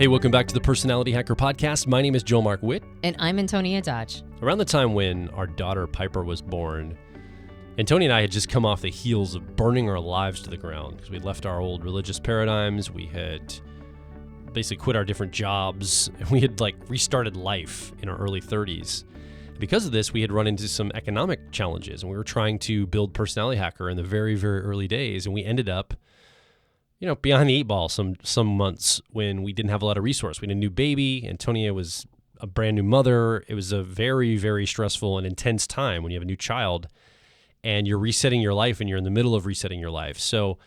Hey, welcome back to the Personality Hacker Podcast. My name is Joel Mark Witt. And I'm Antonia Dodge. Around the time when our daughter Piper was born, Antonia and I had just come off the heels of burning our lives to the ground because we left our old religious paradigms. We had basically quit our different jobs. And we had restarted life in our early 30s. Because of this, we had run into some economic challenges, and we were trying to build Personality Hacker in the very, very early days, and we ended up behind the eight ball some months when we didn't have a lot of resource. We had a new baby. Antonia was a brand new mother. It was a very, very stressful and intense time when you have a new child and you're resetting your life and you're in the middle of resetting your life. So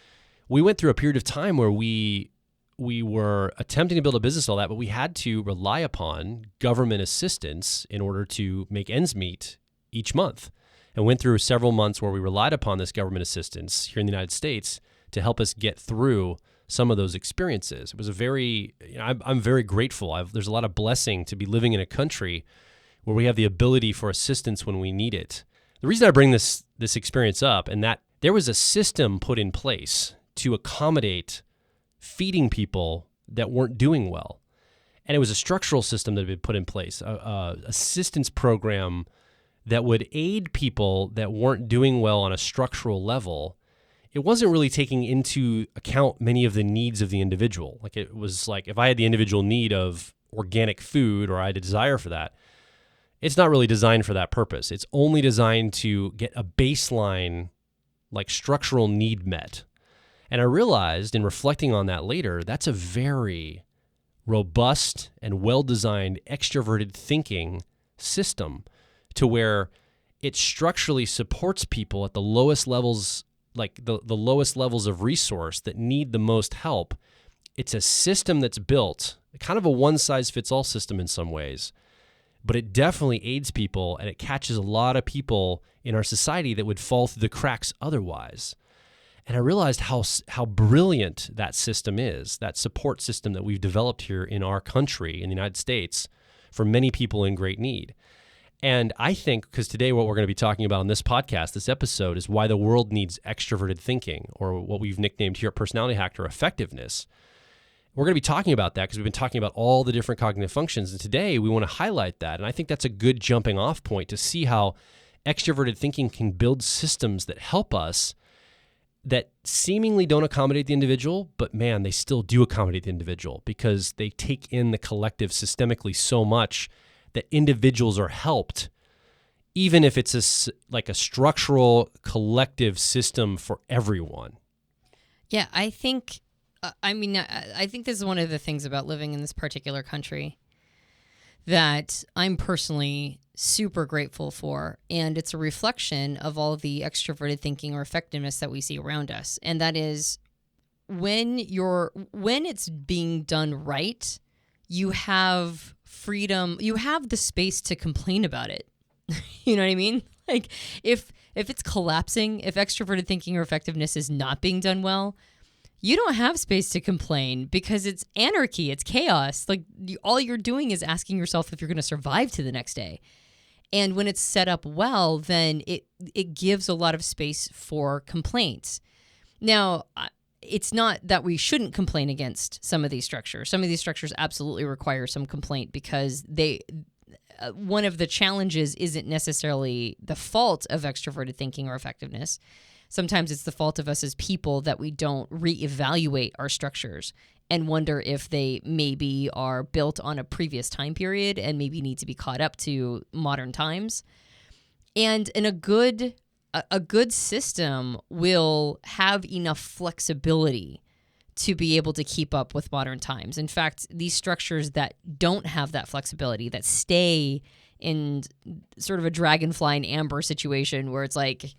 we went through a period of time where we were attempting to build a business, all that, but we had to rely upon government assistance in order to make ends meet each month, and went through several months where we relied upon this government assistance here in the United States to help us get through some of those experiences. It was a very, I'm very grateful. There's a lot of blessing to be living in a country where we have the ability for assistance when we need it. The reason I bring this experience up, and that there was a system put in place to accommodate feeding people that weren't doing well. And it was a structural system that had been put in place, a assistance program that would aid people that weren't doing well on a structural level. It wasn't really taking into account many of the needs of the individual. It was like if I had the individual need of organic food or I had a desire for that, it's not really designed for that purpose. It's only designed to get a baseline, structural need met. And I realized in reflecting on that later, that's a very robust and well-designed extraverted thinking system to where it structurally supports people at the lowest levels, the lowest levels of resource that need the most help. It's a system that's built, kind of a one-size-fits-all system in some ways, but it definitely aids people and it catches a lot of people in our society that would fall through the cracks otherwise. And I realized how brilliant that system is, that support system that we've developed here in our country, in the United States, for many people in great need. And I think, because today what we're going to be talking about on this podcast, this episode, is why the world needs extraverted thinking, or what we've nicknamed here at Personality Hacker effectiveness. We're going to be talking about that because we've been talking about all the different cognitive functions, and today we want to highlight that. And I think that's a good jumping off point to see how extraverted thinking can build systems that help us that seemingly don't accommodate the individual, but man, they still do accommodate the individual because they take in the collective systemically so much that individuals are helped, even if it's a structural collective system for everyone. Yeah, I think, I think this is one of the things about living in this particular country that I'm personally super grateful for, and it's a reflection of all the extroverted thinking or effectiveness that we see around us. And that is when it's being done right, you have freedom, you have the space to complain about it. You know what I mean? If it's collapsing, if extroverted thinking or effectiveness is not being done well, you don't have space to complain because it's anarchy, it's chaos. All you're doing is asking yourself if you're going to survive to the next day. And when it's set up well, then it gives a lot of space for complaints. Now, it's not that we shouldn't complain against some of these structures. Some of these structures absolutely require some complaint because one of the challenges isn't necessarily the fault of extroverted thinking or effectiveness. Sometimes it's the fault of us as people that we don't reevaluate our structures and wonder if they maybe are built on a previous time period and maybe need to be caught up to modern times. And in a good system will have enough flexibility to be able to keep up with modern times. In fact, these structures that don't have that flexibility, that stay in sort of a dragonfly and amber situation where it's like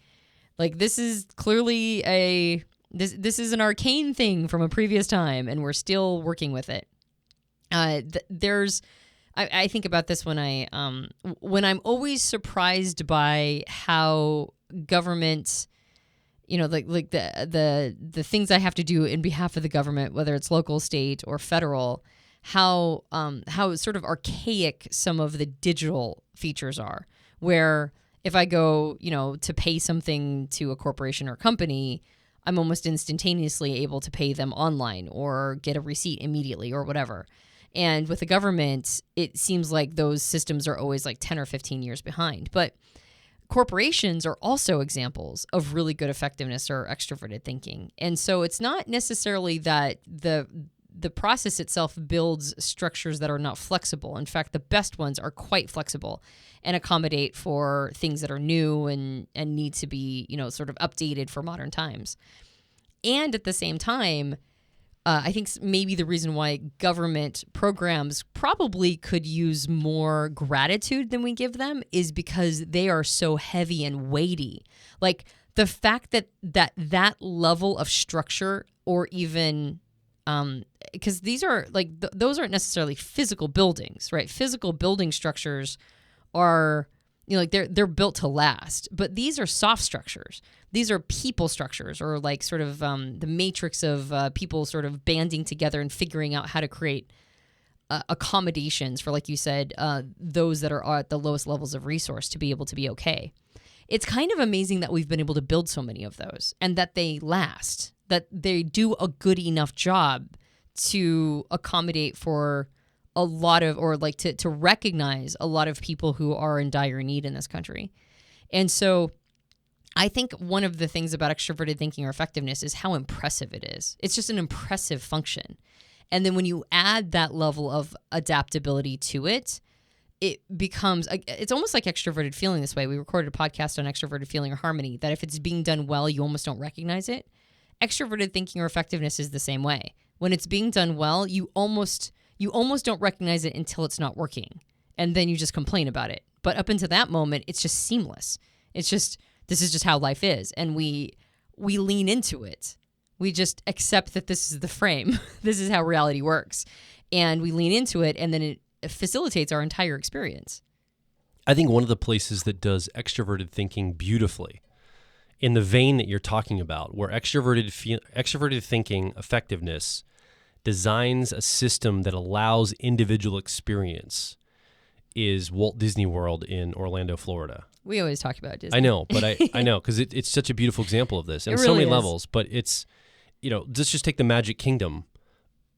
this is clearly this is an arcane thing from a previous time and we're still working with it. I think about this when I'm always surprised by how government, the things I have to do in behalf of the government, whether it's local, state, or federal, how sort of archaic some of the digital features are, where if I go, to pay something to a corporation or company, I'm almost instantaneously able to pay them online or get a receipt immediately or whatever. And with the government, it seems like those systems are always like 10 or 15 years behind. But corporations are also examples of really good effectiveness or extroverted thinking. And so it's not necessarily that the process itself builds structures that are not flexible. In fact, the best ones are quite flexible and accommodate for things that are new and need to be, sort of updated for modern times. And at the same time, I think maybe the reason why government programs probably could use more gratitude than we give them is because they are so heavy and weighty. Like the fact that level of structure, or even because these are like those aren't necessarily physical buildings, right? Physical building structures are they're built to last, but these are soft structures. These are people structures, or like sort of the matrix of people sort of banding together and figuring out how to create accommodations for, like you said, those that are at the lowest levels of resource to be able to be okay. It's kind of amazing that we've been able to build so many of those and that they last, that they do a good enough job to accommodate for a lot of, or like to recognize a lot of people who are in dire need in this country. And so I think one of the things about extroverted thinking or effectiveness is how impressive it is. It's just an impressive function. And then when you add that level of adaptability to it, it becomes, it's almost like extroverted feeling this way. We recorded a podcast on extroverted feeling or harmony, that if it's being done well, you almost don't recognize it. Extroverted thinking or effectiveness is the same way. When it's being done well, you almost don't recognize it until it's not working. And then you just complain about it. But up until that moment, it's just seamless. It's just, this is just how life is. And we lean into it. We just accept that this is the frame. This is how reality works. And we lean into it, and then it facilitates our entire experience. I think one of the places that does extroverted thinking beautifully, in the vein that you're talking about, where extroverted thinking effectiveness designs a system that allows individual experience, is Walt Disney World in Orlando, Florida. We always talk about Disney. I know, but I know, because it's such a beautiful example of this, and it so really many is. levels. But it's, let's just take the Magic Kingdom.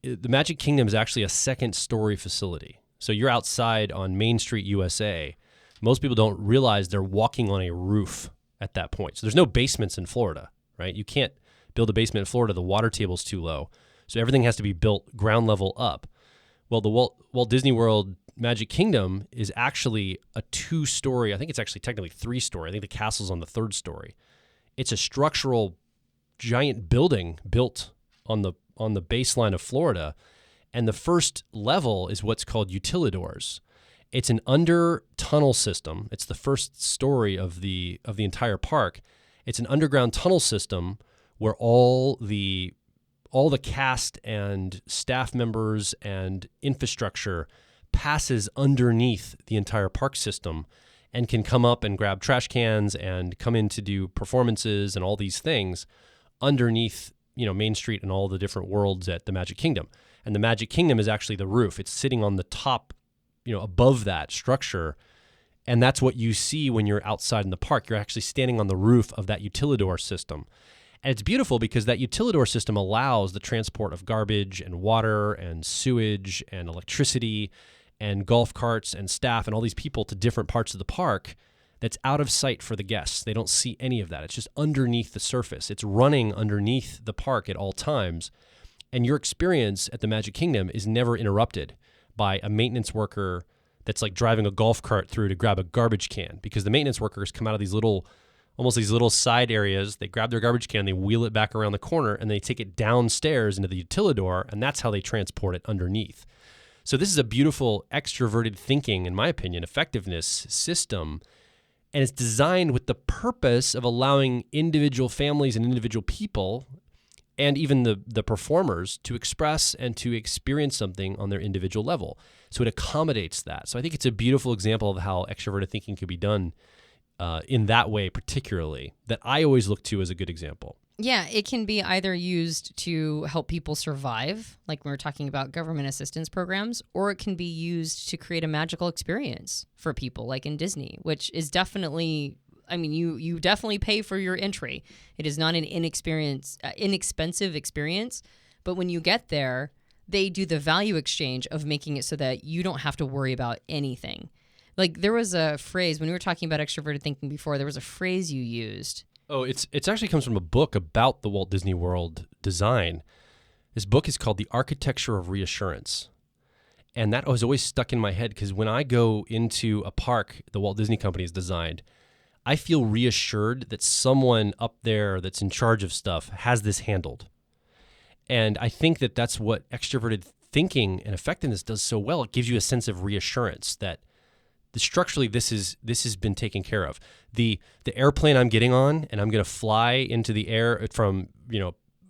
The Magic Kingdom is actually a second-story facility. So you're outside on Main Street, USA. Most people don't realize they're walking on a roof at that point. So there's no basements in Florida, right? You can't build a basement in Florida. The water table's too low. So everything has to be built ground level up. Well, the Walt Disney World Magic Kingdom is actually a 2-story. I think it's actually technically 3-story. I think the castle's on the 3rd story. It's a structural giant building built on the baseline of Florida. And the first level is what's called utilidors. It's an under tunnel system. It's the first story of the entire park. It's an underground tunnel system where all the cast and staff members and infrastructure passes underneath the entire park system and can come up and grab trash cans and come in to do performances and all these things underneath, Main Street and all the different worlds at the Magic Kingdom. And the Magic Kingdom is actually the roof. It's sitting on the top, above that structure. And that's what you see when you're outside in the park. You're actually standing on the roof of that utilidor system. And it's beautiful because that utilidor system allows the transport of garbage and water and sewage and electricity and golf carts and staff and all these people to different parts of the park that's out of sight for the guests. They don't see any of that. It's just underneath the surface. It's running underneath the park at all times. And your experience at the Magic Kingdom is never interrupted by a maintenance worker that's like driving a golf cart through to grab a garbage can, because the maintenance workers come out of these little side areas. They grab their garbage can, they wheel it back around the corner, and they take it downstairs into the utilidor, and that's how they transport it underneath. So this is a beautiful extroverted thinking, in my opinion, effectiveness system, and it's designed with the purpose of allowing individual families and individual people and even the performers to express and to experience something on their individual level. So it accommodates that. So I think it's a beautiful example of how extroverted thinking could be done in that way, particularly, that I always look to as a good example. Yeah, it can be either used to help people survive, like we were talking about government assistance programs, or it can be used to create a magical experience for people, like in Disney, which is definitely, you definitely pay for your entry. It is not an inexpensive experience, but when you get there, they do the value exchange of making it so that you don't have to worry about anything. Like there was a phrase when we were talking about extroverted thinking before, there was a phrase you used. Oh, it's actually comes from a book about the Walt Disney World design. This book is called The Architecture of Reassurance. And that was always stuck in my head because when I go into a park the Walt Disney Company has designed, I feel reassured that someone up there that's in charge of stuff has this handled. And I think that that's what extroverted thinking and effectiveness does so well. It gives you a sense of reassurance that structurally this has been taken care of. The airplane I'm getting on and I'm going to fly into the air from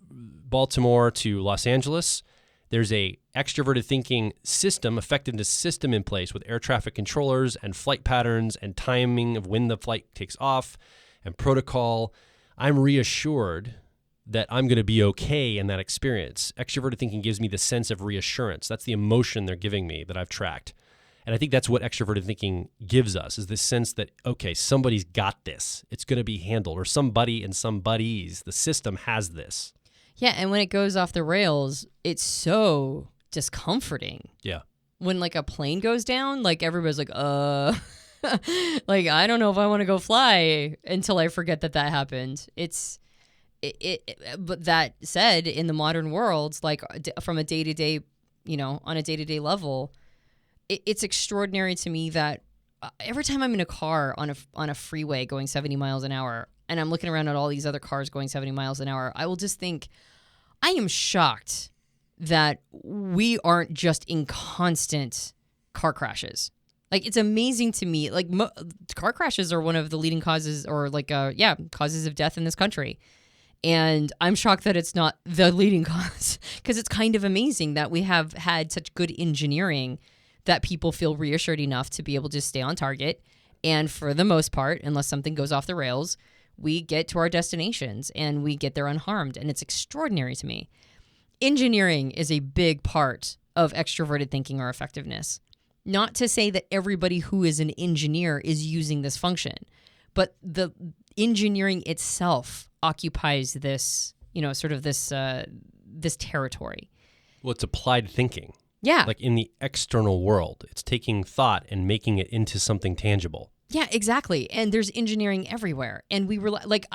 Baltimore to Los Angeles. There's a extroverted thinking system, effectiveness system in place with air traffic controllers and flight patterns and timing of when the flight takes off and protocol. I'm reassured that I'm going to be okay in that experience. Extroverted thinking gives me the sense of reassurance. That's the emotion they're giving me that I've tracked. And I think that's what extroverted thinking gives us, is this sense that, okay, somebody's got this. It's going to be handled, or somebody and somebody's. The system has this. Yeah, and when it goes off the rails, it's so discomforting. Yeah. When like a plane goes down, like everybody's like, like I don't know if I want to go fly until I forget that happened. But that said, in the modern world, like from a day-to-day, on a day-to-day level, it's extraordinary to me that every time I'm in a car on a freeway going 70 miles an hour and I'm looking around at all these other cars going 70 miles an hour, I will just think, I am shocked that we aren't just in constant car crashes. It's amazing to me. Car crashes are one of the leading causes causes of death in this country. And I'm shocked that it's not the leading cause because it's kind of amazing that we have had such good engineering that people feel reassured enough to be able to stay on target. And for the most part, unless something goes off the rails, we get to our destinations and we get there unharmed. And it's extraordinary to me. Engineering is a big part of extroverted thinking or effectiveness. Not to say that everybody who is an engineer is using this function, but the engineering itself occupies this, this territory. Well, it's applied thinking. Yeah. Like in the external world, it's taking thought and making it into something tangible. Yeah, exactly. And there's engineering everywhere. And we were like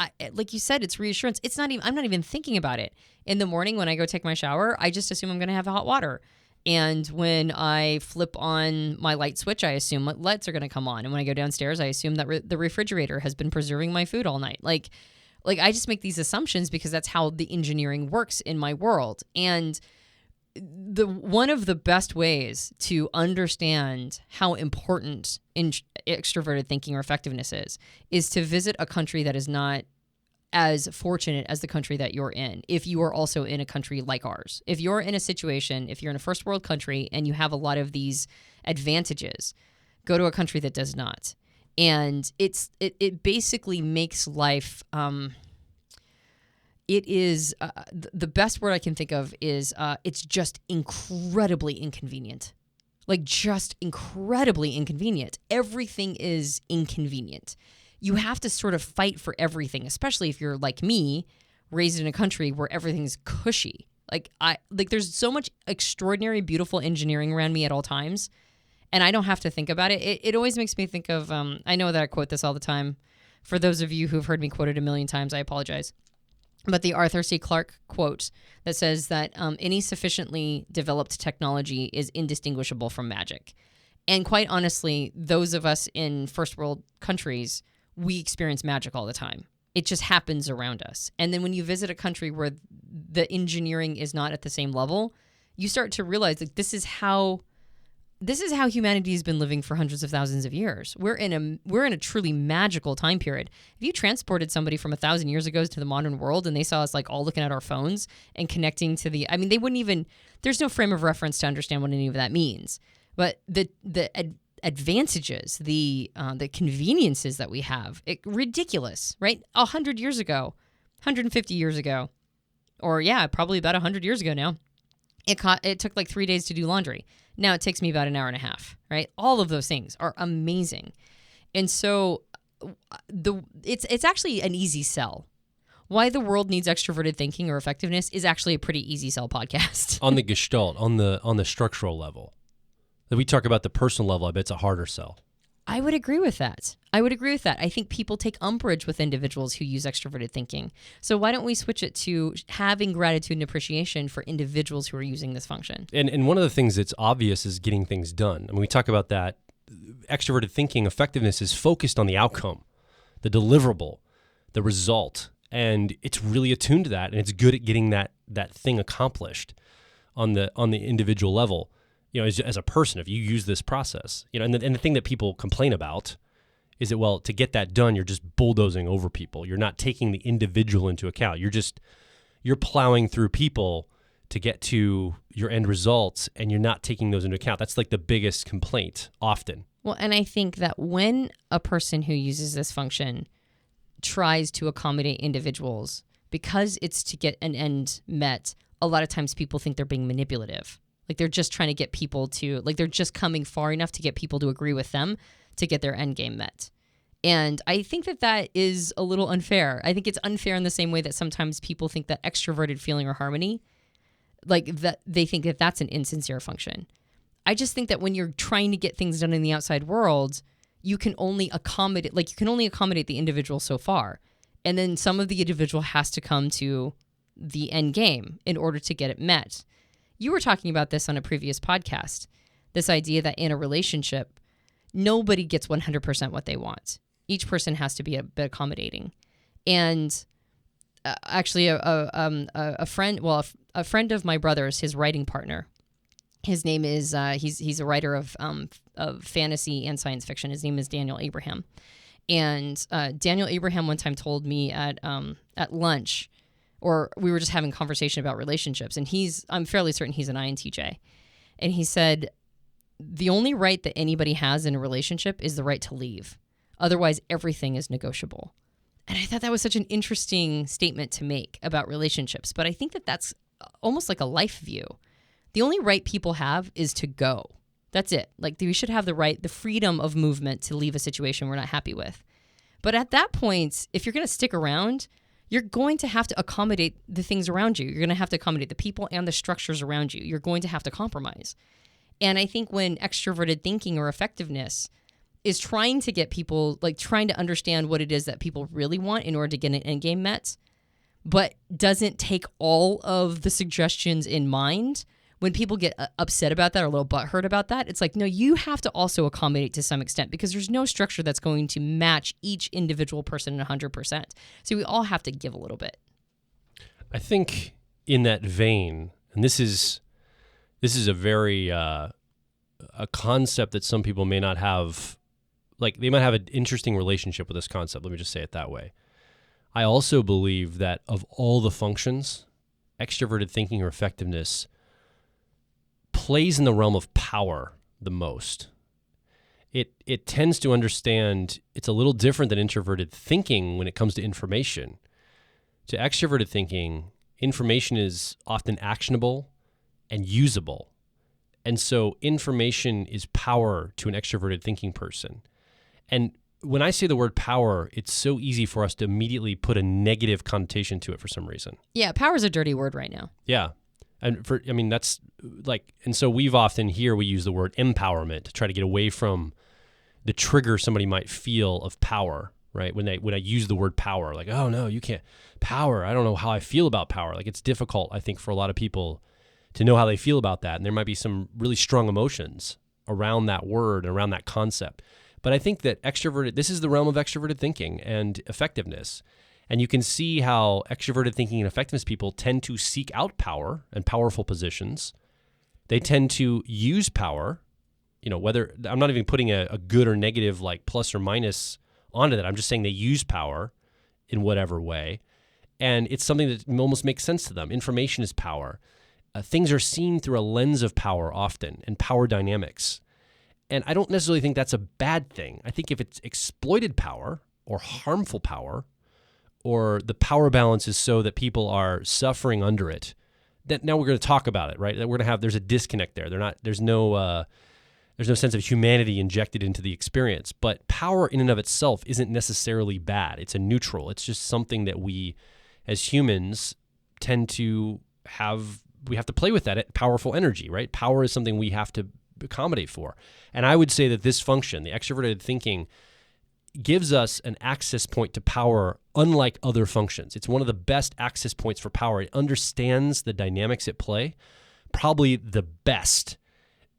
you said, it's reassurance. I'm not even thinking about it. In the morning when I go take my shower, I just assume I'm going to have hot water. And when I flip on my light switch, I assume lights are going to come on. And when I go downstairs, I assume that the refrigerator has been preserving my food all night. Like I just make these assumptions because that's how the engineering works in my world. And one of the best ways to understand how important extroverted thinking or effectiveness is to visit a country that is not as fortunate as the country that you're in. If you are also in a country like ours, if you're in a situation, if you're in a first world country and you have a lot of these advantages, go to a country that does not. And it basically makes life, it is, the best word I can think of is it's just incredibly inconvenient. Just incredibly inconvenient. Everything is inconvenient. You have to sort of fight for everything, especially if you're like me, raised in a country where everything's cushy. There's so much extraordinary, beautiful engineering around me at all times, and I don't have to think about it. It always makes me think of, I know that I quote this all the time. For those of you who've heard me quote it a million times, I apologize. But the Arthur C. Clarke quote that says that any sufficiently developed technology is indistinguishable from magic. And quite honestly, those of us in first world countries, we experience magic all the time. It just happens around us. And then when you visit a country where the engineering is not at the same level, you start to realize that this is how humanity has been living for hundreds of thousands of years. We're in a truly magical time period. If you transported somebody from 1,000 years ago to the modern world and they saw us all looking at our phones and connecting to they wouldn't even, there's no frame of reference to understand what any of that means. But the advantages, the conveniences that we have, ridiculous, right? 100 years ago, 150 years ago, or probably about 100 years ago now, it took 3 days to do laundry. Now it takes me about an hour and a half, right? All of those things are amazing. And so it's actually an easy sell. Why the World Needs Extroverted Thinking or Effectiveness is actually a pretty easy sell podcast. On the gestalt, on the structural level. If we talk about the personal level, I bet it's a harder sell. I would agree with that. I think people take umbrage with individuals who use extroverted thinking. So why don't we switch it to having gratitude and appreciation for individuals who are using this function? And one of the things that's obvious is getting things done. I mean, we talk about that. Extroverted thinking effectiveness is focused on the outcome, the deliverable, the result. And it's really attuned to that, and it's good at getting that thing accomplished on the individual level. You know, as a person, if you use this process, you know, and the thing that people complain about is that, well, to get that done, you're just bulldozing over people. You're not taking the individual into account. You're plowing through people to get to your end results, and you're not taking those into account. That's like the biggest complaint often. Well, and I think that when a person who uses this function tries to accommodate individuals, because it's to get an end met, a lot of times people think they're being manipulative. Like they're just trying to get people to, like they're just coming far enough to get people to agree with them to get their end game met. And I think that is a little unfair. I think it's unfair in the same way that sometimes people think that extroverted feeling or harmony, like that they think that that's an insincere function. I just think that when you're trying to get things done in the outside world, you can only accommodate the individual so far. And then some of the individual has to come to the end game in order to get it met. You were talking about this on a previous podcast, this idea that in a relationship, nobody gets 100% what they want. Each person has to be a bit accommodating. And actually, a friend of my brother's, his writing partner, his name is, he's a writer of fantasy and science fiction. His name is Daniel Abraham. And Daniel Abraham one time told me at lunch, or we were just having a conversation about relationships, and I'm fairly certain he's an INTJ. And he said, the only right that anybody has in a relationship is the right to leave. Otherwise, everything is negotiable. And I thought that was such an interesting statement to make about relationships. But I think that that's almost like a life view. The only right people have is to go. That's it. Like we should have the freedom of movement to leave a situation we're not happy with. But at that point, if you're going to stick around, you're going to have to accommodate the things around you. You're going to have to accommodate the people and the structures around you. You're going to have to compromise. And I think when extroverted thinking or effectiveness is trying to get people, like trying to understand what it is that people really want in order to get an end game met, but doesn't take all of the suggestions in mind, when people get upset about that or a little butthurt about that, it's like, no, you have to also accommodate to some extent because there's no structure that's going to match each individual person 100%. So we all have to give a little bit. I think in that vein, and this is a very a concept that some people may not have, like they might have an interesting relationship with this concept. Let me just say it that way. I also believe that of all the functions, extroverted thinking or effectiveness plays in the realm of power the most. It tends to understand it's a little different than introverted thinking when it comes to information. To extroverted thinking, information is often actionable and usable. And so information is power to an extroverted thinking person. And when I say the word power, it's so easy for us to immediately put a negative connotation to it for some reason. Yeah, power is a dirty word right now. Yeah. And that's like, and so we use the word empowerment to try to get away from the trigger somebody might feel of power, right? When I use the word power, like, oh no, you can't power. I don't know how I feel about power. Like it's difficult, I think, for a lot of people to know how they feel about that. And there might be some really strong emotions around that word, around that concept. But I think that this is the realm of extroverted thinking and effectiveness. And you can see how extroverted thinking and effectiveness people tend to seek out power and powerful positions. They tend to use power, whether I'm not even putting a good or negative like plus or minus onto that. I'm just saying they use power in whatever way. And it's something that almost makes sense to them. Information is power. Things are seen through a lens of power often and power dynamics. And I don't necessarily think that's a bad thing. I think if it's exploited power or harmful power, or the power balance is so that people are suffering under it, that now we're going to talk about it, right? That there's a disconnect there. There's no sense of humanity injected into the experience. But power in and of itself isn't necessarily bad. It's a neutral. It's just something that we as humans tend to we have to play with that powerful energy, right? Power is something we have to accommodate for. And I would say that this function, the extroverted thinking, gives us an access point to power unlike other functions. It's one of the best access points for power. It understands the dynamics at play, probably the best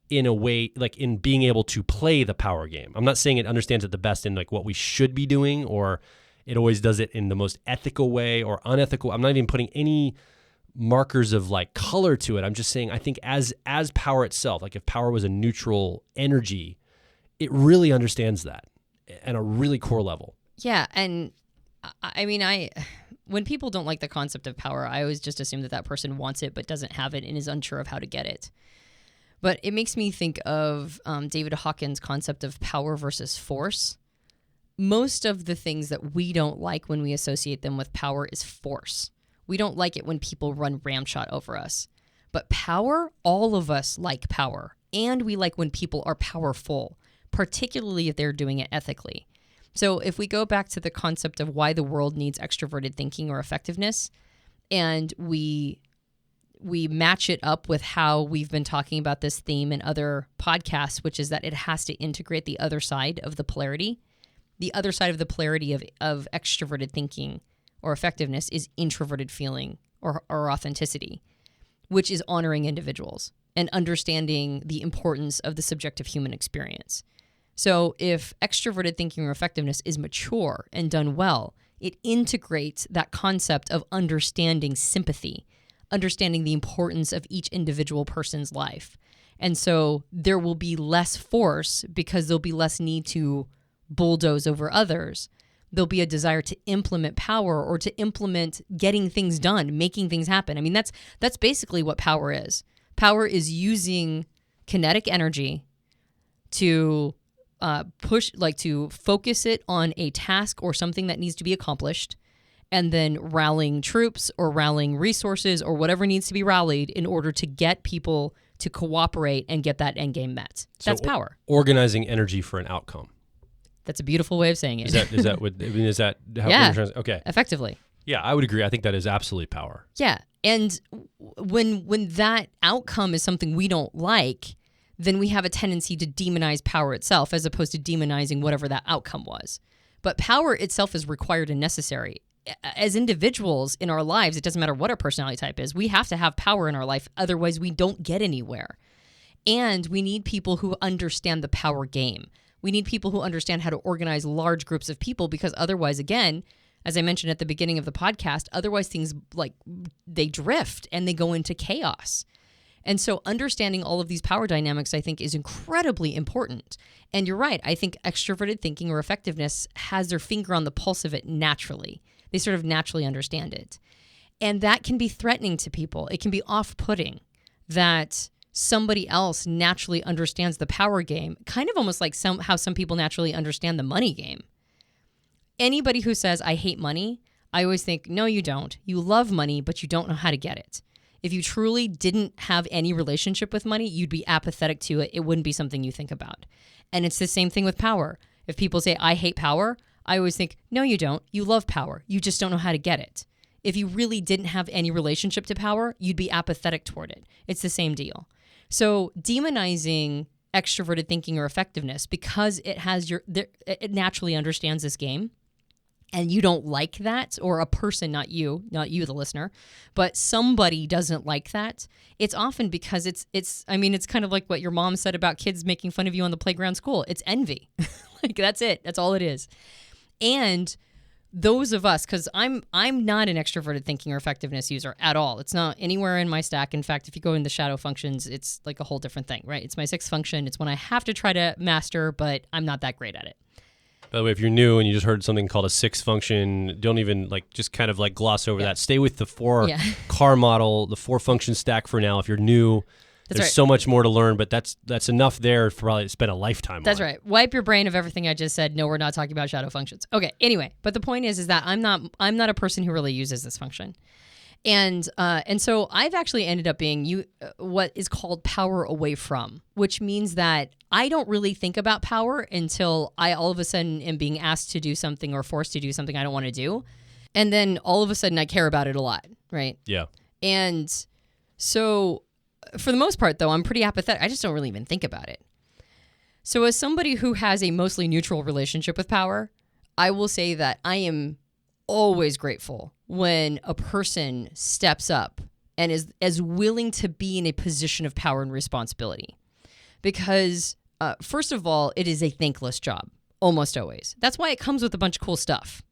in a way, like in being able to play the power game. I'm not saying it understands it the best in like what we should be doing, or it always does it in the most ethical way or unethical. I'm not even putting any markers of like color to it. I'm just saying, I think as power itself, like if power was a neutral energy, it really understands that at a really core level. Yeah. And I mean, when people don't like the concept of power, I always just assume that person wants it but doesn't have it and is unsure of how to get it. But it makes me think of David Hawkins' concept of power versus force. Most of the things that we don't like when we associate them with power is force. We don't like it when people run ramshot over us. But power, all of us like power. And we like when people are powerful, particularly if they're doing it ethically. So if we go back to the concept of why the world needs extroverted thinking or effectiveness, and we match it up with how we've been talking about this theme in other podcasts, which is that it has to integrate the other side of the polarity. The other side of the polarity of extroverted thinking or effectiveness is introverted feeling or authenticity, which is honoring individuals and understanding the importance of the subjective human experience. So if extroverted thinking or effectiveness is mature and done well, it integrates that concept of understanding sympathy, understanding the importance of each individual person's life. And so there will be less force because there'll be less need to bulldoze over others. There'll be a desire to implement power or to implement getting things done, making things happen. I mean, that's basically what power is. Power is using kinetic energy to to focus it on a task or something that needs to be accomplished, and then rallying troops or rallying resources or whatever needs to be rallied in order to get people to cooperate and get that end game met. That's power. Organizing energy for an outcome. That's a beautiful way of saying it. Is that what, I mean, is that how yeah, we're trying to, okay. Effectively. Yeah, I would agree. I think that is absolutely power. Yeah. And when that outcome is something we don't like, then we have a tendency to demonize power itself as opposed to demonizing whatever that outcome was. But power itself is required and necessary. As individuals in our lives, it doesn't matter what our personality type is, we have to have power in our life. Otherwise, we don't get anywhere. And we need people who understand the power game. We need people who understand how to organize large groups of people, because otherwise, again, as I mentioned at the beginning of the podcast, otherwise things like they drift and they go into chaos. And so understanding all of these power dynamics, I think, is incredibly important. And you're right. I think extroverted thinking or effectiveness has their finger on the pulse of it naturally. They sort of naturally understand it. And that can be threatening to people. It can be off-putting that somebody else naturally understands the power game, kind of almost like how some people naturally understand the money game. Anybody who says, I hate money, I always think, no, you don't. You love money, but you don't know how to get it. If you truly didn't have any relationship with money, you'd be apathetic to it. It wouldn't be something you think about. And it's the same thing with power. If people say, I hate power, I always think, no, you don't. You love power. You just don't know how to get it. If you really didn't have any relationship to power, you'd be apathetic toward it. It's the same deal. So demonizing extroverted thinking or effectiveness because it naturally understands this game, and you don't like that, or a person, not you, the listener, but somebody doesn't like that, it's often because it's kind of like what your mom said about kids making fun of you on the playground school. It's envy. Like, that's it. That's all it is. And those of us, because I'm not an extroverted thinking or effectiveness user at all. It's not anywhere in my stack. In fact, if you go in the shadow functions, it's like a whole different thing, right? It's my sixth function. It's one I have to try to master, but I'm not that great at it. By the way, if you're new and you just heard something called a sixth function, don't even just kind of gloss over that. Stay with the car model, the 4-function stack for now. If you're new, there's so much more to learn, but that's enough there for probably to spend a lifetime on. That's right. Wipe your brain of everything I just said. No, we're not talking about shadow functions. Okay. Anyway, but the point is that I'm not a person who really uses this function. And so I've actually ended up being what is called power away from, which means that I don't really think about power until I all of a sudden am being asked to do something or forced to do something I don't want to do. And then all of a sudden I care about it a lot, right? Yeah. And so for the most part, though, I'm pretty apathetic. I just don't really even think about it. So as somebody who has a mostly neutral relationship with power, I will say that I am always grateful when a person steps up and is as willing to be in a position of power and responsibility. Because first of all, it is a thankless job, almost always. That's why it comes with a bunch of cool stuff.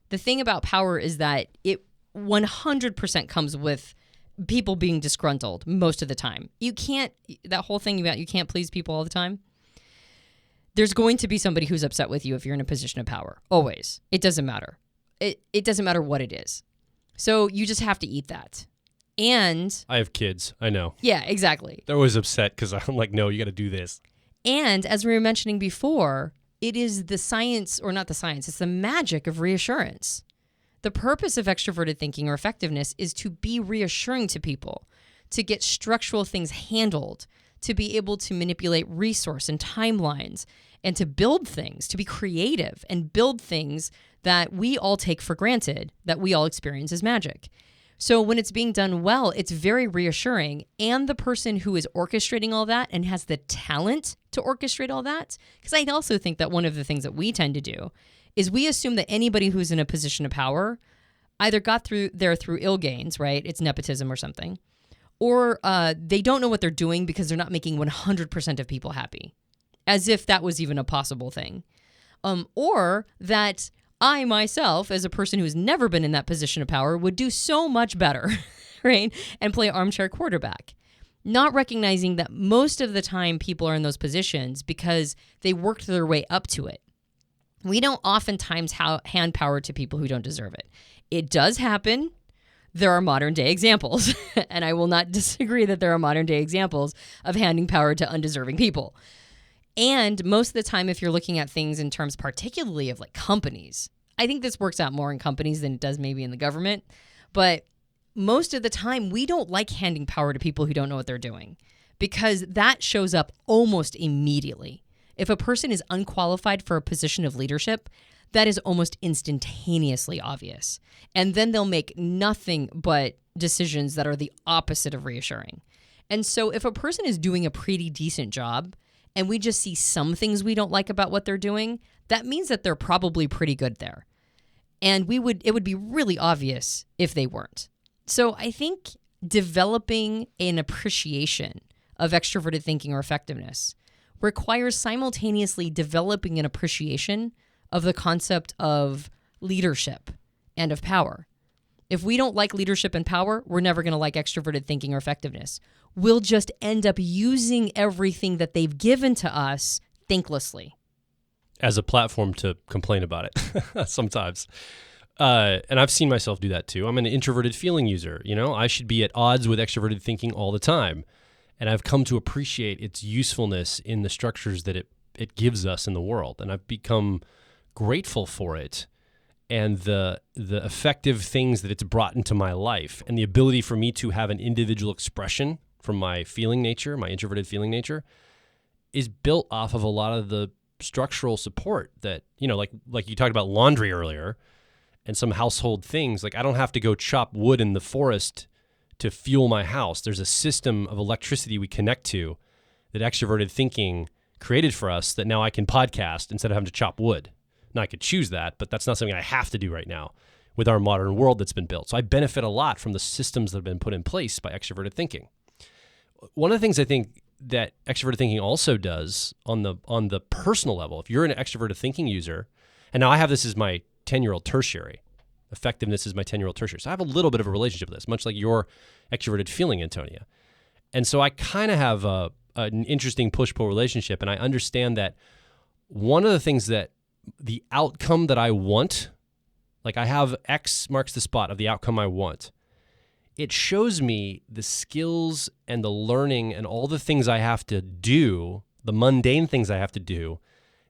The thing about power is that it 100% comes with people being disgruntled most of the time. You can't, that whole thing about you can't please people all the time. There's going to be somebody who's upset with you if you're in a position of power. Always. It doesn't matter. It doesn't matter what it is. So you just have to eat that. And I have kids. I know. Yeah, exactly. They're always upset because I'm like, no, you got to do this. And as we were mentioning before, it is the science, or not the science, it's the magic of reassurance. The purpose of extroverted thinking or effectiveness is to be reassuring to people, to get structural things handled, to be able to manipulate resource and timelines, and to build things, to be creative and build things that we all take for granted, that we all experience as magic. So when it's being done well, it's very reassuring. And the person who is orchestrating all that and has the talent to orchestrate all that, because I also think that one of the things that we tend to do is we assume that anybody who's in a position of power either got through ill gains, right? It's nepotism or something, or they don't know what they're doing because they're not making 100% of people happy, as if that was even a possible thing. Or that I myself, as a person who's never been in that position of power, would do so much better, right? And play armchair quarterback. Not recognizing that most of the time people are in those positions because they worked their way up to it. We don't oftentimes hand power to people who don't deserve it. It does happen. There are modern day examples, and I will not disagree that there are modern day examples of handing power to undeserving people. And most of the time, if you're looking at things in terms particularly of like companies, I think this works out more in companies than it does maybe in the government. But most of the time, we don't like handing power to people who don't know what they're doing, because that shows up almost immediately. If a person is unqualified for a position of leadership, that is almost instantaneously obvious. And then they'll make nothing but decisions that are the opposite of reassuring. And so if a person is doing a pretty decent job and we just see some things we don't like about what they're doing, that means that they're probably pretty good there. And it would be really obvious if they weren't. So I think developing an appreciation of extroverted thinking or effectiveness requires simultaneously developing an appreciation of the concept of leadership and of power. If we don't like leadership and power, we're never going to like extroverted thinking or effectiveness. We'll just end up using everything that they've given to us thanklessly. As a platform to complain about it sometimes. And I've seen myself do that too. I'm an introverted feeling user. You know, I should be at odds with extroverted thinking all the time. And I've come to appreciate its usefulness in the structures that it gives us in the world. And I've become grateful for it and the effective things that it's brought into my life, and the ability for me to have an individual expression from my feeling nature, my introverted feeling nature, is built off of a lot of the structural support that, you know, like you talked about laundry earlier and some household things. Like, I don't have to go chop wood in the forest to fuel my house. There's a system of electricity we connect to that extroverted thinking created for us that now I can podcast instead of having to chop wood. Now, I could choose that, but that's not something I have to do right now with our modern world that's been built. So I benefit a lot from the systems that have been put in place by extroverted thinking. One of the things I think that extroverted thinking also does on the personal level, if you're an extroverted thinking user, and now I have this as my 10-year-old tertiary, effectiveness is my 10-year-old tertiary. So I have a little bit of a relationship with this, much like your extroverted feeling, Antonia. And so I kind of have an interesting push-pull relationship, and I understand that one of the things that the outcome that I want, like I have X marks the spot of the outcome I want, it shows me the skills and the learning and all the things I have to do, the mundane things I have to do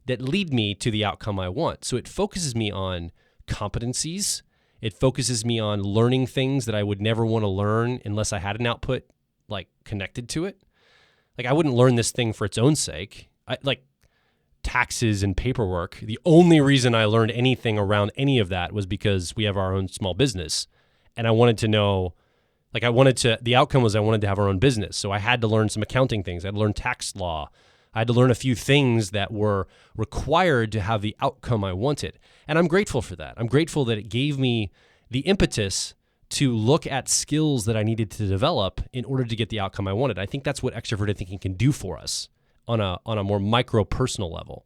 that lead me to the outcome I want. So it focuses me on competencies. It focuses me on learning things that I would never want to learn unless I had an output like connected to it. Like, I wouldn't learn this thing for its own sake. taxes and paperwork. The only reason I learned anything around any of that was because we have our own small business. And I wanted to know, the outcome was I wanted to have our own business. So I had to learn some accounting things. I had to learn tax law. I had to learn a few things that were required to have the outcome I wanted. And I'm grateful for that. I'm grateful that it gave me the impetus to look at skills that I needed to develop in order to get the outcome I wanted. I think that's what extroverted thinking can do for us on a more micro personal level.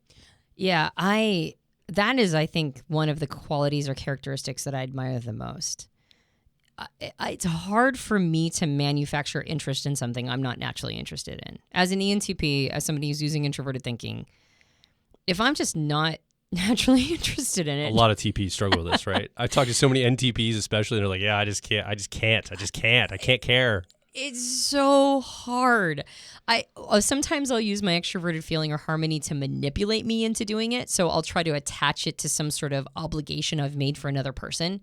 Yeah, that is, I think, one of the qualities or characteristics that I admire the most. It's hard for me to manufacture interest in something I'm not naturally interested in. As an ENTP, as somebody who's using introverted thinking, if I'm just not naturally interested in it. A lot of TPs struggle with this, right? I've talked to so many NTPs especially, and they're like, yeah, I just can't. I can't care. It's so hard. Sometimes I'll use my extroverted feeling or harmony to manipulate me into doing it. So I'll try to attach it to some sort of obligation I've made for another person.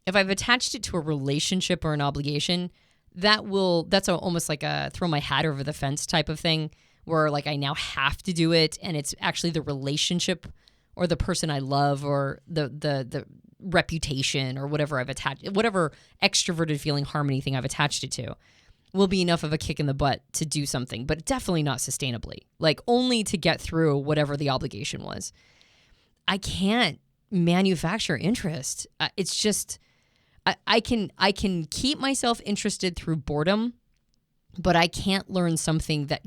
If I've attached it to a relationship or an obligation, that's almost like a throw my hat over the fence type of thing, where like I now have to do it, and it's actually the relationship or the person I love or the reputation or whatever I've attached, whatever extroverted feeling harmony thing I've attached it to, will be enough of a kick in the butt to do something, but definitely not sustainably, like only to get through whatever the obligation was. I can't manufacture interest. It's just, I can keep myself interested through boredom, but I can't learn something that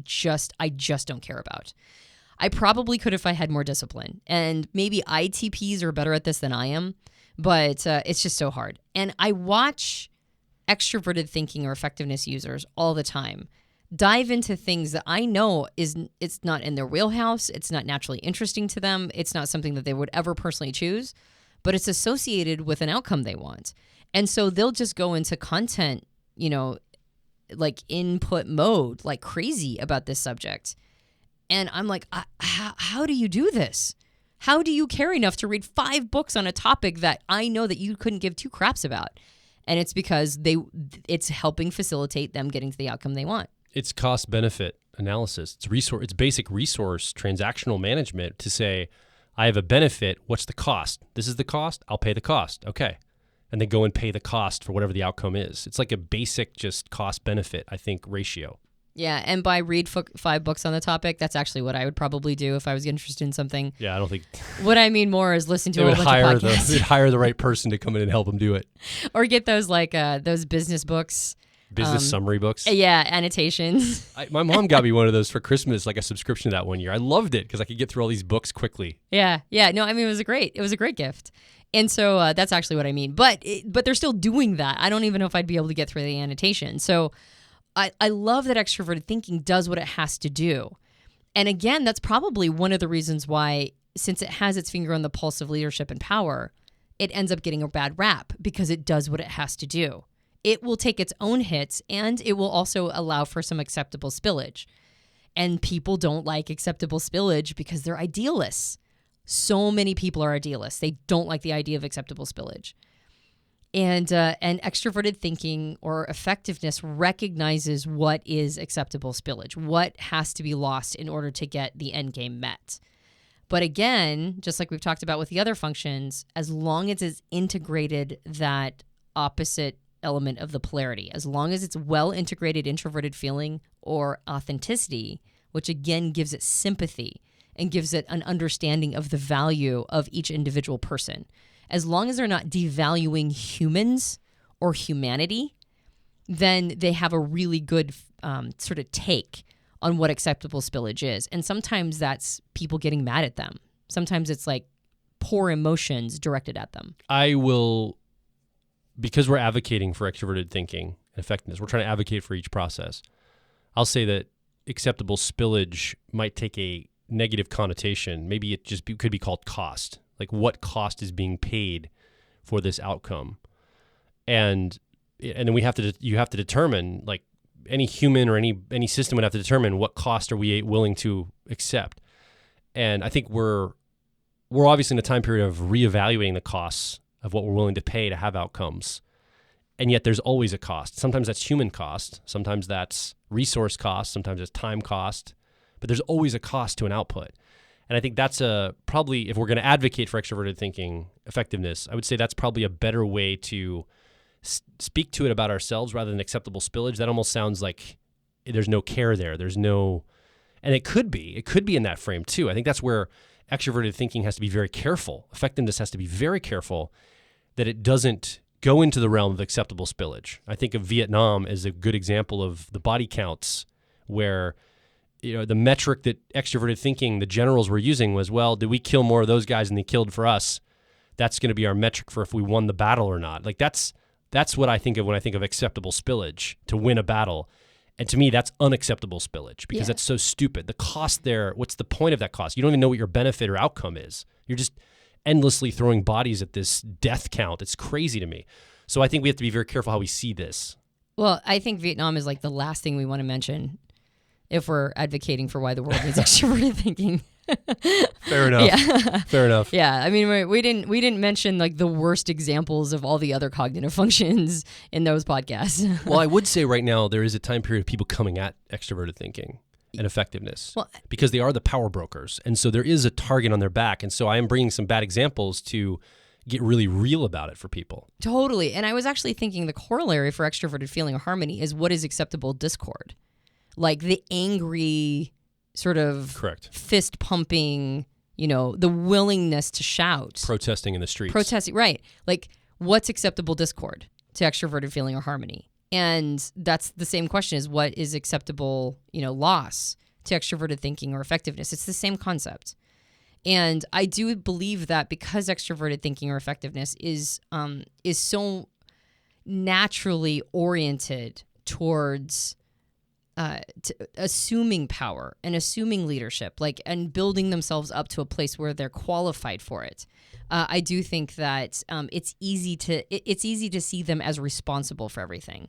I just don't care about. I probably could if I had more discipline, and maybe ITPs are better at this than I am, but it's just so hard. And I watch extroverted thinking or effectiveness users all the time dive into things that I know it's not in their wheelhouse, it's not naturally interesting to them, it's not something that they would ever personally choose, but it's associated with an outcome they want. And so they'll just go into content, like input mode, like crazy about this subject. And I'm like, how do you do this? How do you care enough to read 5 books on a topic that I know that you couldn't give 2 craps about? And it's because it's helping facilitate them getting to the outcome they want. It's cost-benefit analysis. It's basic resource transactional management to say, I have a benefit. What's the cost? This is the cost. I'll pay the cost. Okay. And then go and pay the cost for whatever the outcome is. It's like a basic just cost-benefit, I think, ratio. Yeah, and by read 5 books on the topic, that's actually what I would probably do if I was interested in something. Yeah, I don't think... What I mean more is listen to a whole bunch of podcasts. They'd hire the right person to come in and help them do it. Or get those those business books. Business summary books? Yeah, annotations. My mom got me one of those for Christmas, like a subscription to that one year. I loved it because I could get through all these books quickly. Yeah. No, I mean, it was a great gift. And so that's actually what I mean. But they're still doing that. I don't even know if I'd be able to get through the annotation. So I love that extroverted thinking does what it has to do. And again, that's probably one of the reasons why, since it has its finger on the pulse of leadership and power, it ends up getting a bad rap because it does what it has to do. It will take its own hits, and it will also allow for some acceptable spillage. And people don't like acceptable spillage because they're idealists. So many people are idealists. They don't like the idea of acceptable spillage. And extroverted thinking or effectiveness recognizes what is acceptable spillage, what has to be lost in order to get the end game met. But again, just like we've talked about with the other functions, as long as it's integrated that opposite element of the polarity, as long as it's well integrated introverted feeling or authenticity, which again gives it sympathy and gives it an understanding of the value of each individual person. As long as they're not devaluing humans or humanity, then they have a really good sort of take on what acceptable spillage is. And sometimes that's people getting mad at them. Sometimes it's like poor emotions directed at them. Because we're advocating for extroverted thinking and effectiveness, we're trying to advocate for each process. I'll say that acceptable spillage might take a negative connotation. Maybe it just could be called cost. Like what cost is being paid for this outcome, and then you have to determine, like any human or any system would have to determine what cost are we willing to accept. And I think we're obviously in a time period of reevaluating the costs of what we're willing to pay to have outcomes, and yet there's always a cost. Sometimes that's human cost, sometimes that's resource cost, sometimes it's time cost, but there's always a cost to an output. And I think that's probably, if we're going to advocate for extroverted thinking effectiveness, I would say that's probably a better way to speak to it about ourselves rather than acceptable spillage. That almost sounds like there's no care there. There's no, and it could be in that frame too. I think that's where extroverted thinking has to be very careful. Effectiveness has to be very careful that it doesn't go into the realm of acceptable spillage. I think of Vietnam as a good example of the body counts where, the metric that extroverted thinking, the generals were using was, well, did we kill more of those guys than they killed for us? That's going to be our metric for if we won the battle or not. Like that's what I think of when I think of acceptable spillage, to win a battle. And to me, that's unacceptable spillage because that's so stupid. The cost there, what's the point of that cost? You don't even know what your benefit or outcome is. You're just endlessly throwing bodies at this death count. It's crazy to me. So I think we have to be very careful how we see this. Well, I think Vietnam is like the last thing we want to mention if we're advocating for why the world needs extroverted thinking. Fair enough. Yeah. Fair enough. Yeah. I mean, we didn't mention like the worst examples of all the other cognitive functions in those podcasts. Well, I would say right now there is a time period of people coming at extroverted thinking and effectiveness because they are the power brokers. And so there is a target on their back. And so I am bringing some bad examples to get really real about it for people. Totally. And I was actually thinking the corollary for extroverted feeling of harmony is what is acceptable discord? Like the angry sort of correct fist pumping, the willingness to shout. Protesting in the streets. Protesting, right. Like what's acceptable discord to extroverted feeling or harmony? And that's the same question is what is acceptable, loss to extroverted thinking or effectiveness? It's the same concept. And I do believe that because extroverted thinking or effectiveness is so naturally oriented towards assuming power and assuming leadership, and building themselves up to a place where they're qualified for it. I do think that it's easy to see them as responsible for everything,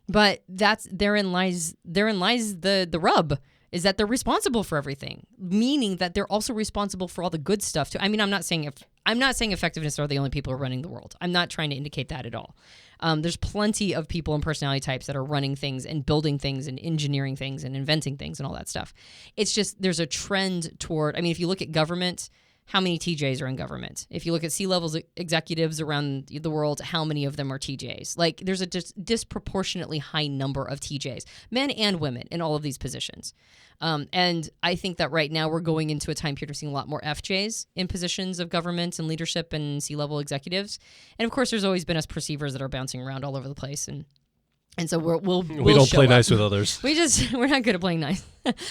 but therein lies the rub. Is that they're responsible for everything, meaning that they're also responsible for all the good stuff too. I mean, I'm not saying effectiveness are the only people who are running the world. I'm not trying to indicate that at all. There's plenty of people and personality types that are running things and building things and engineering things and inventing things and all that stuff. It's just there's a trend toward, if you look at government, how many TJs are in government? If you look at C-level executives around the world, how many of them are TJs? Like there's a disproportionately high number of TJs, men and women, in all of these positions. And I think that right now we're going into a time period of seeing a lot more FJs in positions of government and leadership and C-level executives. And of course, there's always been us perceivers that are bouncing around all over the place, and so we don't play nice with others. We're not good at playing nice,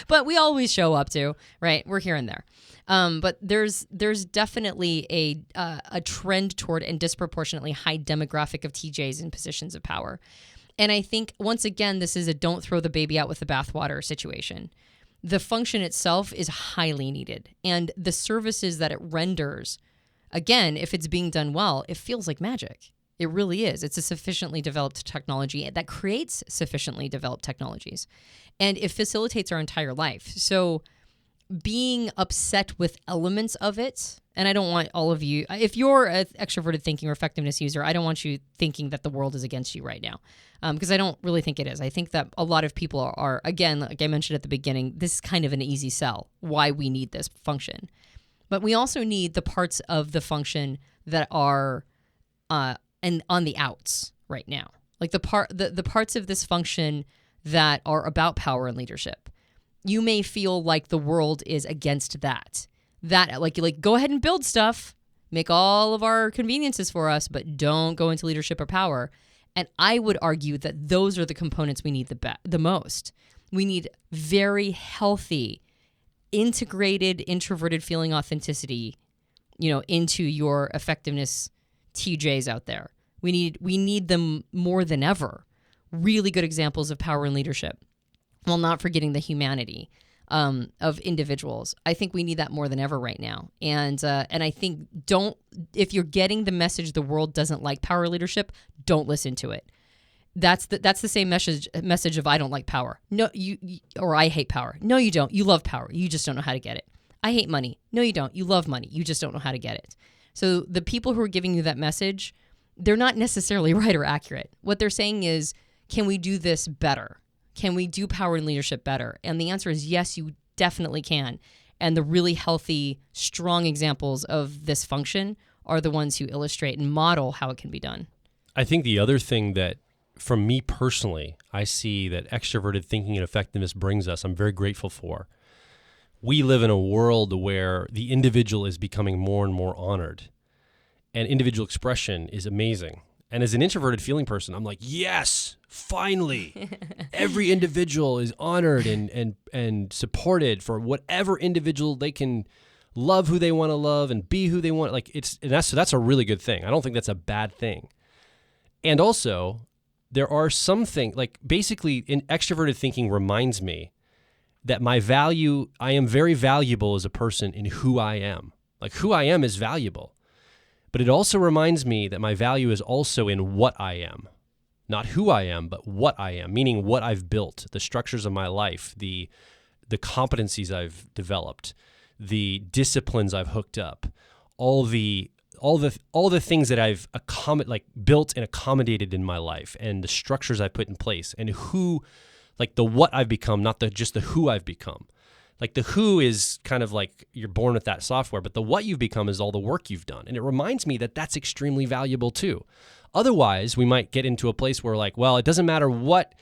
but we always show up to, right? We're here and there. But there's definitely a trend toward and disproportionately high demographic of TJs in positions of power. And I think, once again, this is a don't throw the baby out with the bathwater situation. The function itself is highly needed. And the services that it renders, again, if it's being done well, it feels like magic. It really is. It's a sufficiently developed technology that creates sufficiently developed technologies. And it facilitates our entire life. So being upset with elements of it, and I don't want all of you, if you're an extroverted thinking or effectiveness user, I don't want you thinking that the world is against you right now, because I don't really think it is. I think that a lot of people are, again, like I mentioned at the beginning, this is kind of an easy sell, why we need this function. But we also need the parts of the function that are and on the outs right now, like the parts of this function that are about power and leadership. You may feel like the world is against that. Like go ahead and build stuff, make all of our conveniences for us, but don't go into leadership or power. And I would argue that those are the components we need the most. We need very healthy, integrated, introverted feeling authenticity, into your effectiveness TJs out there. We need them more than ever. Really good examples of power and leadership, while not forgetting the humanity of individuals. I think we need that more than ever right now. And I think if you're getting the message the world doesn't like power leadership, don't listen to it. That's the same message of I don't like power. No, or I hate power. No, you don't. You love power. You just don't know how to get it. I hate money. No, you don't. You love money. You just don't know how to get it. So the people who are giving you that message, they're not necessarily right or accurate. What they're saying is, can we do this better? Can we do power and leadership better? And the answer is yes, you definitely can. And the really healthy, strong examples of this function are the ones who illustrate and model how it can be done. I think the other thing that, from me personally, I see that extroverted thinking and effectiveness brings us, I'm very grateful for. We live in a world where the individual is becoming more and more honored, and individual expression is amazing. And as an introverted feeling person, I'm like, yes, finally, every individual is honored and supported for whatever individual they can love who they want to love and be who they want. Like that's a really good thing. I don't think that's a bad thing. And also, there are some things, like basically in extroverted thinking reminds me that I am very valuable as a person in who I am. Like who I am is valuable. But it also reminds me that my value is also in what I am. Not who I am, but what I am, meaning what I've built, the structures of my life, the competencies I've developed, the disciplines I've hooked up, all the things that I've built and accommodated in my life, and the structures I put in place, and the what I've become, not just the who I've become. Like the who is kind of like you're born with that software, but the what you've become is all the work you've done. And it reminds me that that's extremely valuable too. Otherwise, we might get into a place where like, well, it doesn't matter what,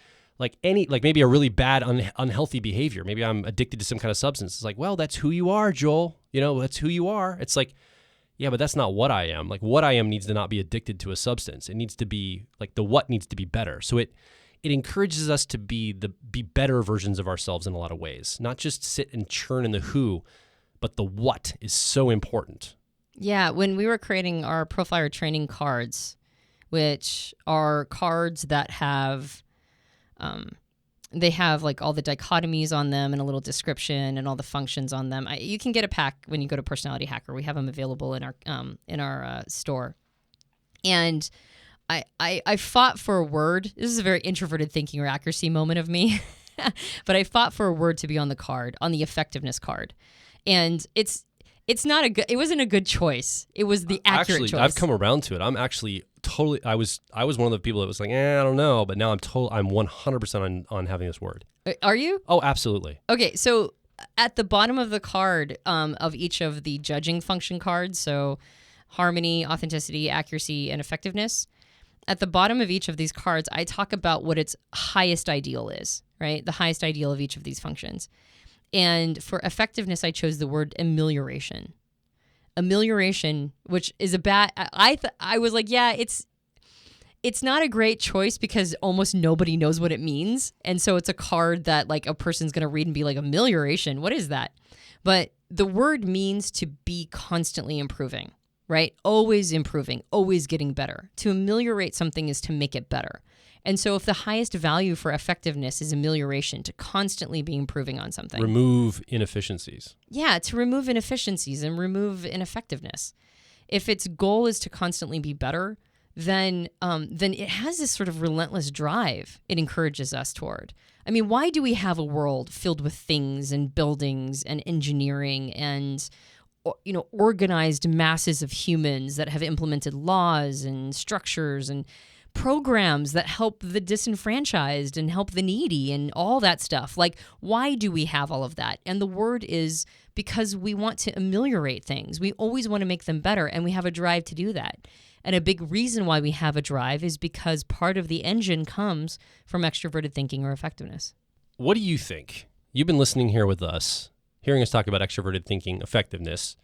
maybe a really bad, unhealthy behavior. Maybe I'm addicted to some kind of substance. It's like, well, that's who you are, Joel. That's who you are. It's like, yeah, but that's not what I am. Like what I am needs to not be addicted to a substance. It needs to be like the what needs to be better. So it encourages us to be better versions of ourselves in a lot of ways, not just sit and churn in the who, but the what is so important. Yeah, when we were creating our Profiler training cards, which are cards that have, they have like all the dichotomies on them and a little description and all the functions on them. You can get a pack when you go to Personality Hacker. We have them available in our store, and I fought for a word. This is a very introverted thinking or accuracy moment of me, but I fought for a word to be on the card, on the effectiveness card, and it wasn't a good choice. It was the accurate choice. I've come around to it. I'm actually totally. I was one of the people that was like, I don't know, but now I'm 100% on having this word. Are you? Oh, absolutely. Okay, so at the bottom of the card of each of the judging function cards, so harmony, authenticity, accuracy, and effectiveness. At the bottom of each of these cards, I talk about what its highest ideal is, right? The highest ideal of each of these functions. And for effectiveness, I chose the word amelioration. Amelioration, which is a bad... I was like, yeah, it's not a great choice because almost nobody knows what it means. And so it's a card that like a person's going to read and be like, amelioration, what is that? But the word means to be constantly improving. Right? Always improving, always getting better. To ameliorate something is to make it better. And so if the highest value for effectiveness is amelioration, to constantly be improving on something. Remove inefficiencies. Yeah, to remove inefficiencies and remove ineffectiveness. If its goal is to constantly be better, then it has this sort of relentless drive it encourages us toward. I mean, why do we have a world filled with things and buildings and engineering and organized masses of humans that have implemented laws and structures and programs that help the disenfranchised and help the needy and all that stuff? Like, why do we have all of that? And the word is because we want to ameliorate things. We always want to make them better, and we have a drive to do that. And a big reason why we have a drive is because part of the engine comes from extroverted thinking or effectiveness. What do you think? You've been listening here with us, hearing us talk about extroverted thinking, effectiveness.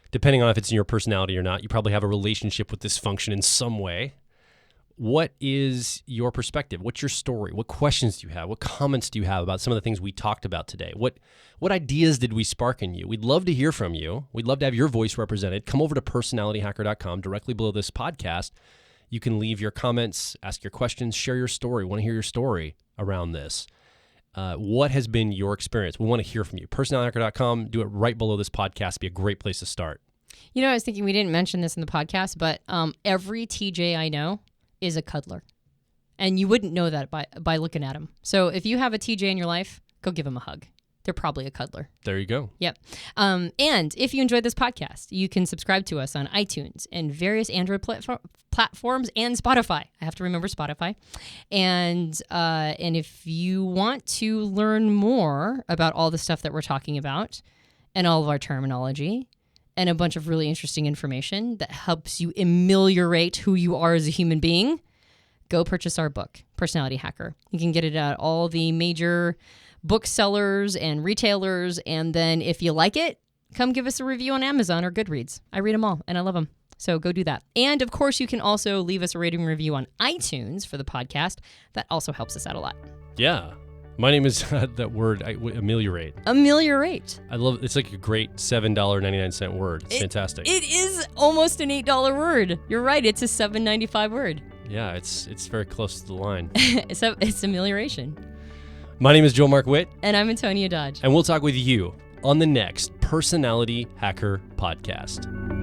Depending on if it's in your personality or not, you probably have a relationship with this function in some way. What is your perspective? What's your story? What questions do you have? What comments do you have about some of the things we talked about today? What ideas did we spark in you? We'd love to hear from you. We'd love to have your voice represented. Come over to personalityhacker.com. Directly below this podcast, you can leave your comments, ask your questions, share your story. We want to hear your story around this. What has been your experience? We want to hear from you. Personalityhacker.com. Do it right below this podcast. Be a great place to start. I was thinking we didn't mention this in the podcast, but every TJ I know is a cuddler. And you wouldn't know that by looking at him. So if you have a TJ in your life, go give him a hug. They're probably a cuddler. There you go. Yep. And if you enjoyed this podcast, you can subscribe to us on iTunes and various Android platforms and Spotify. I have to remember Spotify. And if you want to learn more about all the stuff that we're talking about and all of our terminology and a bunch of really interesting information that helps you ameliorate who you are as a human being, go purchase our book, Personality Hacker. You can get it at all the major booksellers and retailers. And then if you like it, come give us a review on Amazon or Goodreads. I read them all and I love them. So go do that. And of course, you can also leave us a rating review on iTunes for the podcast. That also helps us out a lot. Yeah. My name is that word, ameliorate. Ameliorate. I love it's like a great $7.99 word. It's fantastic. It is almost an $8 word. You're right. It's a $7.95 word. Yeah, it's very close to the line. It's amelioration. My name is Joel Mark Witt. And I'm Antonia Dodge. And we'll talk with you on the next Personality Hacker podcast.